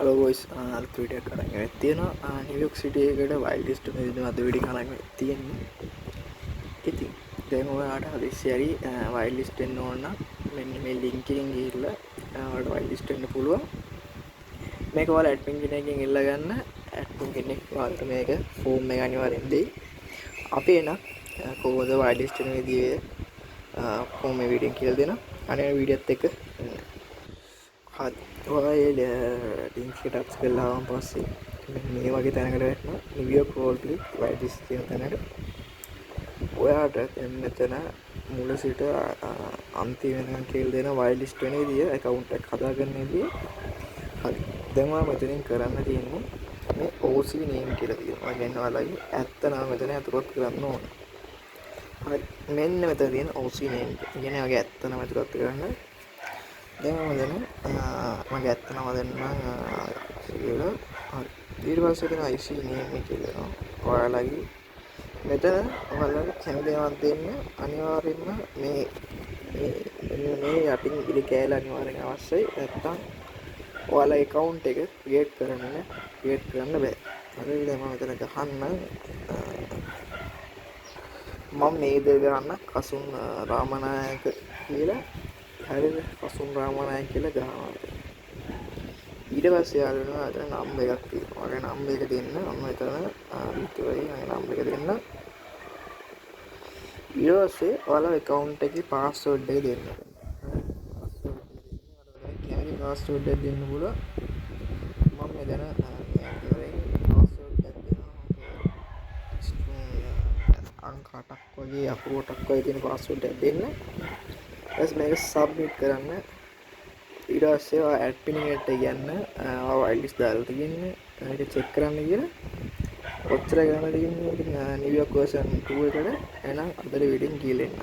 Hello guys, අලුත් video එකක් අරන් ගෙනත් තියෙනවා. නිව්යෝක් සිටි එකට වයිල්ඩ් ලිස්ට් එකේ ඉඳන් අද වීඩියෝ එකක් අරන් තියෙන්නේ. ඉතින් දැන් ඔයාලට හදිස්සියරි වයිල්ඩ් ලිස්ට් එන්න ඕන නම් මෙන්න මේ ලින්ක් එකෙන් ගිහිල්ලා ඔයාලට වයිල්ඩ් ලිස්ට් එන්න පුළුවන්. මේක ඔයාලා ඇඩ්මින් කෙනෙක්ගෙන් ඉල්ල ගන්න. ඇඩ්මින් කෙනෙක් ඔයාලට මේක ෆෝම් එක අනිවාර්යෙන් දෙයි. අපි එන කොහොමද වයිල්ඩ් ලිස්ට් එන විදිහේ ෆෝම් එක වීඩියෝ කියලා දෙනවා. අනේ වීඩියෝත් එක්ක හරි ඔයාලා ලින්ක් එක ටච් කළාම පස්සේ මේ වගේ තැනකට වැටෙනවා නිවියෝක් රෝල් ප්ලේ වයිල්ඩ් ලිස්ට් කියන තැනට ඔයාට මෙතන මුල සිට අන්තිම වෙනකන් කියලා දෙන වයිල්ඩ් ලිස්ට් වෙන විදිය account එක හදාගන්න විදිය හරි දැන් ඔයා මෙතනින් කරන්න තියෙන්නේ මේ OC name කියලා තියෙනවා. ඒ කියන්නේ ඔයාලගේ ඇත්ත නම මෙතන අතුරත් කරන්න ඕන. හරි මෙන්න මෙතන තියෙන OC name එක. ඒ කියන්නේ ඔයාගේ ඇත්ත නම අතුරත් කරන්න දැන් මම මගේ ඇත්ත නම දෙන්නම් කියලා. හරි ඊට පස්සේ තියෙන IC name එක කියලා ඔයාලගේ මෙතන ඔයාලගේ කැමති දේවල් දෙන්න අනිවාර්යෙන්ම මේ යටින් ඉලි කෑල්ල අනිවාර්යෙන් අවශ්‍යයි. නැත්තම් ඔයාලා account එක create කරන්න බෑ. හරිද? මම මෙතන ගහන්න මම නේද ගන්න කසුන් රාමනායක කියලා. හරිද? කසුන් රාමනායක කියලා ගහනවා. ඊට පස්සේ යාළුවෝ අර නම් එකක් තියෙනවා. ඔය නම් එක දෙන්න මම මෙතන විතරයි නම් එක දෙන්න. ඊට පස්සේ ඔයාලා account එකේ password එක දෙන්න. කැමති password එක දෙන්න පුළුවන්. මම මෙතන password එකක් දෙනවා. අංක 8ක් වගේ අකුරු 8ක් වගේ තියෙන password එකක් දෙන්න. ඊට මේක submit කරන්න. ඊට පස්සේ ඔය ඇඩ්මින් එකට යන්න ඔය වයිල්ඩ් ලිස්ට් දාලා තියෙන්නේ ඒක චෙක් කරන්න කියලා ඔච්චර ගන්න තියෙන්නේ නිව්යෝක් version 2 එකට එහෙනම් අදට වීඩියෝ කියලා එන්න